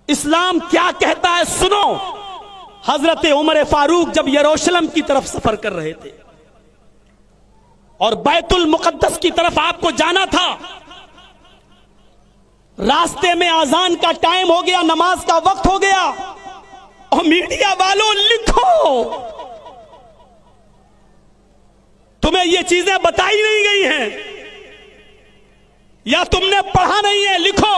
इस्लाम क्या कहता है सुनो। हजरत उमर फारूक जब यरूशलेम की तरफ सफर कर रहे थे और बैतुल मुकद्दस की तरफ आपको जाना था, रास्ते में अजान का टाइम हो गया, नमाज का वक्त हो गया, और मीडिया वालों लिखो, तुम्हें ये चीजें बताई नहीं गई हैं या तुमने पढ़ा नहीं है, लिखो।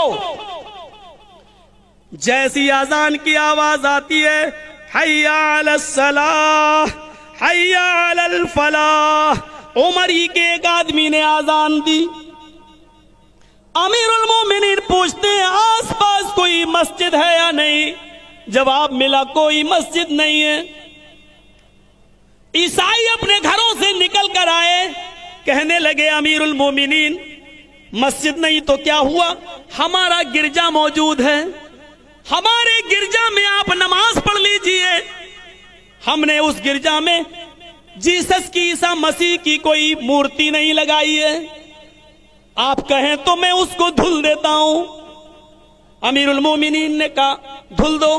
जैसी अजान की आवाज आती है, हय्या अलस सलाह हय्या अलल फलाह, उमर ही के एक आदमी ने आजान दी। अमीरुल मोमिनीन पूछते हैं आसपास कोई मस्जिद है या नहीं? जवाब मिला कोई मस्जिद नहीं है। ईसाई अपने घरों से निकल कर आए, कहने लगे अमीरुल मोमिनीन मस्जिद नहीं तो क्या हुआ, हमारा गिरजा मौजूद है, हमारे गिरजा में आप नमाज पढ़ लीजिए। हमने उस गिरजा में जीसस की, ईसा मसीह की कोई मूर्ति नहीं लगाई है, आप कहें तो मैं उसको धुल देता हूं। अमीरुल मोमिनीन ने कहा धुल दो,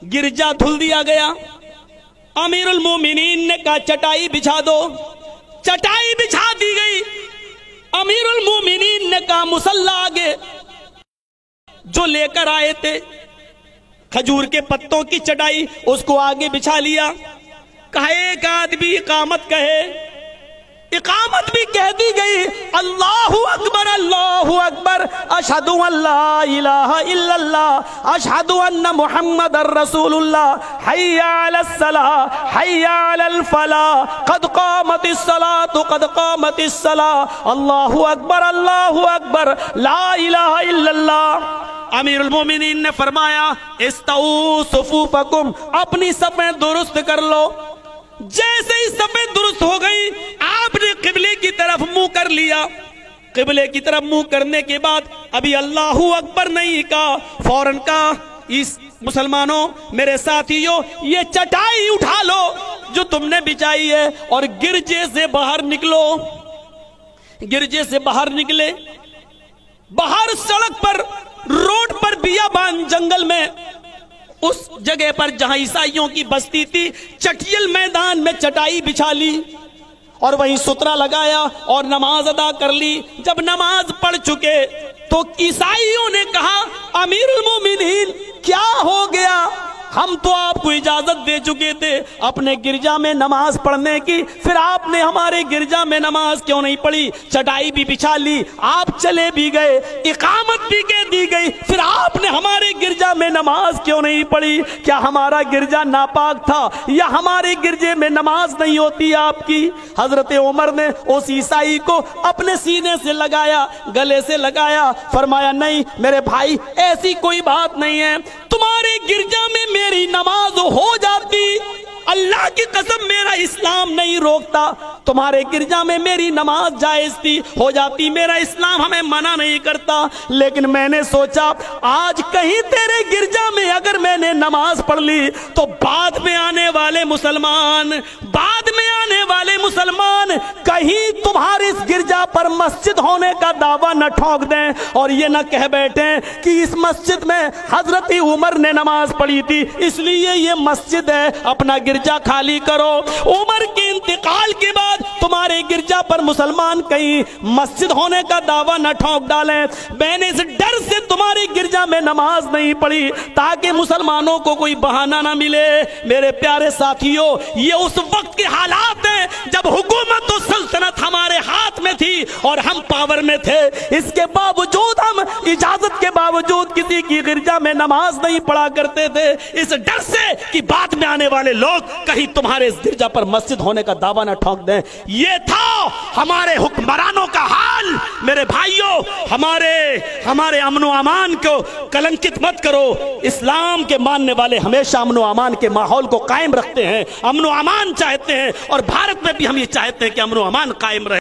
गिरजा धुल दिया गया। अमीरुल मोमिनीन ने कहा चटाई बिछा दो, चटाई बिछा दी गई। अमीरुल मोमिनीन ने कहा मुसल्ला आगे, जो लेकर आए थे खजूर के पत्तों की चटाई, उसको आगे बिछा लिया। कहा एक आदमी इकामत कहे, इकामत भी कह दी गई, अल्लाहु अकबर अशहदु अल्ला इलाहा इल्लल्लाह अशहदु अन्ना मुहम्मदर रसूलुल्लाह हय्या अलस सलाह हय्या अलल फलाह कद कामतिस सलातु कद कामतिस सलाह अल्लाहु अकबर ला इलाहा इल्लल्लाह। अमीरुल मोमिनीन ने फरमाया इस्तऊ सुफूफकुम, अपनी सफ़ें दुरुस्त कर लो। जैसे ही सफ़ें दुरुस्त हो गई, आपने किबले की तरफ मुंह कर लिया। किबले की तरफ मुंह करने के बाद अभी अल्लाहू अकबर नहीं कहा, फौरन कहा इस मुसलमानों, मेरे साथियों, ये चटाई उठा लो जो तुमने बिछाई है और गिरजे से बाहर निकलो। गिरजे से बाहर निकले, बाहर सड़क पर, रोड पर, बियाबान जंगल में, उस जगह पर जहां ईसाइयों की बस्ती थी, चटियल मैदान में चटाई बिछा ली और वहीं सुतरा लगाया और नमाज अदा कर ली। जब नमाज पढ़ चुके तो ईसाइयों ने कहा अमीरुल मोमिनीन क्या हो गया, हम तो आपको इजाजत दे चुके थे अपने गिरजा में नमाज पढ़ने की, फिर आपने हमारे गिरजा में नमाज क्यों नहीं पढ़ी? चटाई भी बिछा ली, आप चले भी गए, इकामत भी कह दी गई, फिर आपने हमारे गिरजा में नमाज क्यों नहीं पढ़ी? क्या हमारा गिरजा नापाक था या हमारे गिरजे में नमाज नहीं होती आपकी? हजरत उमर ने उस ईसाई को अपने सीने से लगाया, गले से लगाया, फरमाया नहीं मेरे भाई, ऐसी कोई बात नहीं है, तुम्हारे गिरजा में मेरी नमाज हो जाती, अल्लाह की कसम मेरा इस्लाम नहीं रोकता, तुम्हारे गिरजा में मेरी नमाज जायज थी, हो जाती, मेरा इस्लाम हमें मना नहीं करता, लेकिन मैंने सोचा आज कहीं तेरे गिरजा में अगर मैंने नमाज पढ़ ली तो बाद में आने वाले मुसलमान कहीं तुम्हारे इस गिरजा पर मस्जिद होने का दावा न ठोक दें और ये न कह बैठे कि इस मस्जिद में हजरत उमर ने नमाज पढ़ी थी इसलिए ये मस्जिद है, अपना गिरजा खाली करो। उमर के इंतकाल के बाद तुम्हारे गिरजा पर मुसलमान कहीं मस्जिद होने का दावा न ठोक डालें। मैंने इस डर से तुम्हारे गिरजा में नमाज नहीं पढ़ी ताकि मुसलमानों को कोई बहाना ना मिले। मेरे प्यारे साथियों, ये उस वक्त के हालात हैं जब हुकूमत और सल्तनत हमारे हाथ में थी और हम पावर में थे, इसके बावजूद हम इजाजत के बावजूद किसी की गिरजा में नमाज नहीं पढ़ा करते थे, इस डर से कि बाद में आने वाले लोग कहीं तुम्हारे इस गिरजा पर मस्जिद होने का दावा ना ठोक दें। ये था हमारे हुक्मरानों का हाल। मेरे भाइयों, हमारे अमनो अमान को कलंकित मत करो। इस्लाम के मानने वाले हमेशा अमनो अमान के माहौल को कायम रखते हैं, अमनो अमान चाहते हैं और भारत में भी हम ये चाहते हैं कि अमनो अमान कायम रहे।